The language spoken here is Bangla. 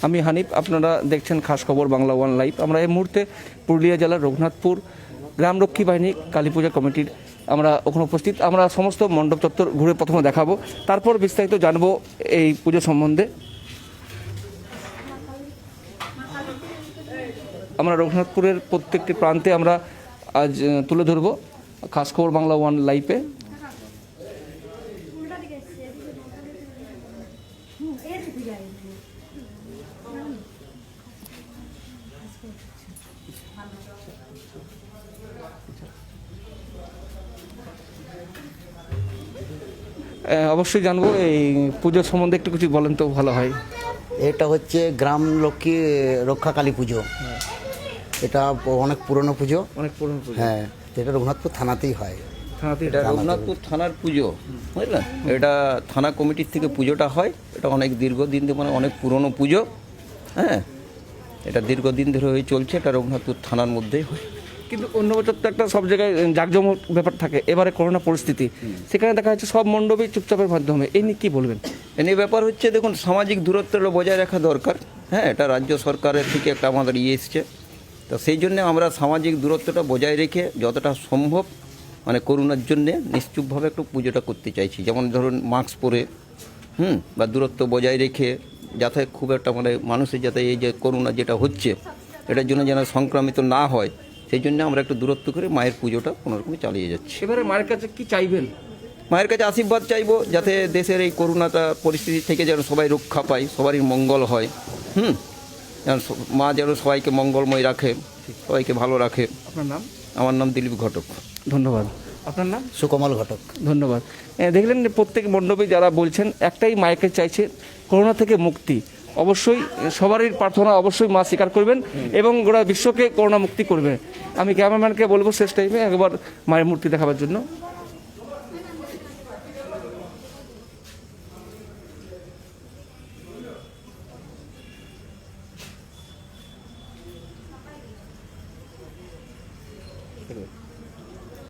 আমি হানিফ, আপনারা দেখছেন খাস খবর বাংলা ওয়ান লাইভ। আমরা এই মুহূর্তে পুরুলিয়া জেলার রঘুনাথপুর গ্রামরক্ষী বাহিনী কালী পূজা কমিটির আমরা ওখানে উপস্থিত। আমরা সমস্ত মণ্ডপ চত্বর ঘুরে প্রথমে দেখাবো, তারপর বিস্তারিত জানবো এই পুজো সম্বন্ধে। আমরা রঘুনাথপুরের প্রত্যেকটি প্রান্তে আমরা আজ তুলে ধরবো খাস খবর বাংলা ওয়ান লাইভে। অবশ্যই জানবো, এই পুজোর সম্বন্ধে একটু কিছু বলেন তো ভালো হয়। এটা হচ্ছে গ্রাম লক্ষ্মী রক্ষা কালী পুজো। এটা অনেক পুরনো পুজো। অনেক পুরনো পুজো। হ্যাঁ, এটা রঘুনাথপুর থানাতেই হয়। এটা রঘুনাথপুর থানার পুজো, বুঝলেন? এটা থানা কমিটির থেকে পুজোটা হয়। এটা অনেক দীর্ঘদিন ধরে, মানে অনেক পুরনো পুজো। হ্যাঁ, এটা দীর্ঘদিন ধরে হয়ে চলছে। এটা রঘুনাথপুর থানার মধ্যেই হয়। কিন্তু অন্য বছর তো একটা সব জায়গায় জাঁকজমক ব্যাপার থাকে, এবারে করোনা পরিস্থিতি, সেখানে দেখা যাচ্ছে সব মণ্ডপই চুপচাপের মাধ্যমে। এই নিয়ে কী বলবেন? এনে ব্যাপার হচ্ছে, দেখুন, সামাজিক দূরত্বটা বজায় রাখা দরকার। হ্যাঁ, এটা রাজ্য সরকারের থেকে একটা আমাদের এসছে। তো সেই জন্য আমরা সামাজিক দূরত্বটা বজায় রেখে যতটা সম্ভব মানে করোনার জন্যে নিশ্চুপভাবে একটু পুজোটা করতে চাইছি। যেমন ধরুন মাস্ক পরে বা দূরত্ব বজায় রেখে, যাতে খুব একটা মানে মানুষের যাতে এই যে করোনা যেটা হচ্ছে এটার জন্য যেন সংক্রামিত না হয়, সেই জন্য আমরা একটু দূরত্ব করে মায়ের পুজোটা কোনোরকমে চালিয়ে যাচ্ছি। এবারে মায়ের কাছে কি চাইবেন? মায়ের কাছে আশীর্বাদ চাইবো, যাতে দেশের এই করোনাটা পরিস্থিতি থেকে যেন সবাই রক্ষা পায়, সবারই মঙ্গল হয়। যেন মা যেন সবাইকে মঙ্গলময় রাখে, সবাইকে ভালো রাখে। আপনার নাম? আমার নাম দিলীপ ঘটক। ধন্যবাদ। আপনার নাম? সুকমল ঘটক। ধন্যবাদ। দেখলেন যে প্রত্যেক মণ্ডপে যারা বলছেন একটাই মায়েকে চাইছে করোনা থেকে মুক্তি। অবশ্যই সবারই প্রার্থনা, অবশ্যই মা স্বীকার করবেন এবং গোটা বিশ্বকে করোনা মুক্তি করবেন। আমি ক্যামেরাম্যানকে বলবো শেষ টাইমে একবার মায়ের মূর্তি দেখাবার জন্য।